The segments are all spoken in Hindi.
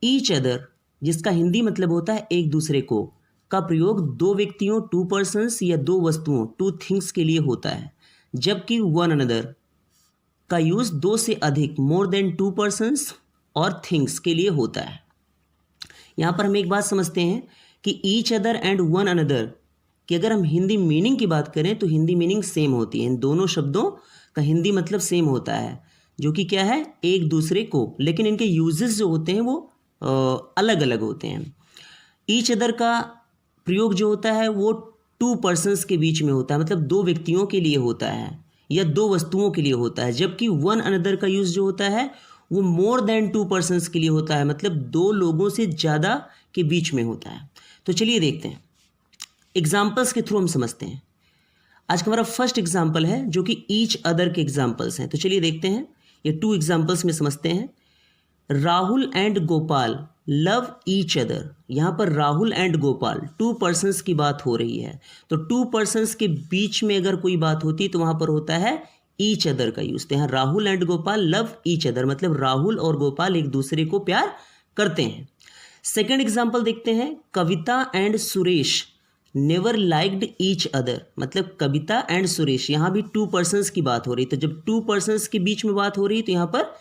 ईच अदर, जिसका हिंदी मतलब होता है एक दूसरे को, का प्रयोग दो व्यक्तियों, टू पर्सन्स, या दो वस्तुओं, टू थिंग्स के लिए होता है, जबकि वन अनदर का यूज दो से अधिक, मोर देन टू पर्सन्स और थिंग्स के लिए होता है। यहाँ पर हम एक बात समझते हैं कि each other and one another कि अगर हम हिंदी मीनिंग की बात करें तो हिंदी मीनिंग सेम होती है। इन दोनों शब्दों का हिंदी मतलब सेम होता है, जो कि क्या है, एक दूसरे को, लेकिन इनके यूजेस जो होते हैं वो अलग अलग होते हैं। ईच अदर का प्रयोग जो होता है वो टू पर्सन्स के बीच में होता है, मतलब दो व्यक्तियों के लिए होता है या दो वस्तुओं के लिए होता है, जबकि वन अनदर का यूज़ जो होता है वो मोर देन टू पर्सन्स के लिए होता है, मतलब दो लोगों से ज़्यादा के बीच में होता है। तो चलिए देखते हैं, एग्जाम्पल्स के थ्रू हम समझते हैं। आज का हमारा फर्स्ट एग्जाम्पल है जो कि ईच अदर के एग्जाम्पल्स हैं। तो चलिए देखते हैं, ये टू एग्जाम्पल्स में समझते हैं। Rahul and Gopal love each other. यहाँ पर Rahul and Gopal to persons की बात हो रही है, तो टू पर्सन्स के बीच में अगर कोई बात होती तो वहाँ पर होता है ईच अदर का यूज। तो यहाँ Rahul and Gopal love each other, मतलब राहुल और गोपाल एक दूसरे को प्यार करते हैं। सेकेंड एग्जाम्पल देखते हैं, Kavita and Suresh never liked each other, मतलब कविता एंड सुरेश, यहाँ भी टू पर्सन्स की बात हो रही। तो जब टू पर्सन्स के बीच में बात हो रही तो यहाँ पर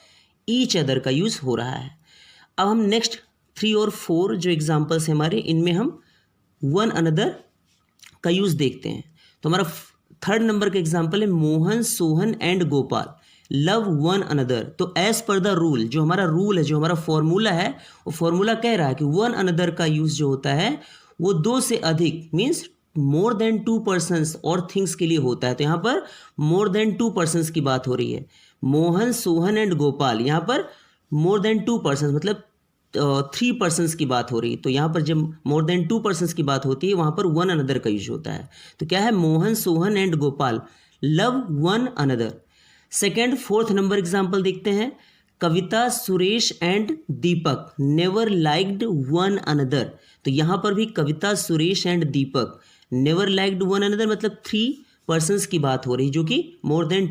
ईच अदर का यूज हो रहा है। अब हम नेक्स्ट 3 और 4 जो एग्जाम्पल्स हैं हमारे, इनमें हम वन अनदर का यूज देखते हैं। तो हमारा थर्ड नंबर का एग्जाम्पल है, Mohan Sohan and Gopal love one another. तो एज पर द रूल, जो हमारा रूल है, जो हमारा फॉर्मूला है, वो फॉर्मूला कह रहा है कि वन अनदर का यूज जो होता है वो दो से अधिक, means more than to persons और थिंग्स के लिए होता है। तो यहाँ पर मोर देन टू पर्सन्स की बात हो रही है। मोहन सोहन एंड गोपाल, यहाँ पर मोर देन टू पर्सन्स मतलब 3 पर्सन्स की बात हो रही है। तो यहाँ पर जब मोर देन टू पर्सन्स की बात होती है वहाँ पर वन अनदर का यूज होता है। तो क्या है, Mohan Sohan and Gopal love one another. Second fourth number example देखते हैं, Kavita Suresh and Deepak never liked one another. तो यहाँ पर भी Kavita Suresh and Deepak never liked one another, मतलब 3 पर्सन्स की बात हो रही जो कि मोर देन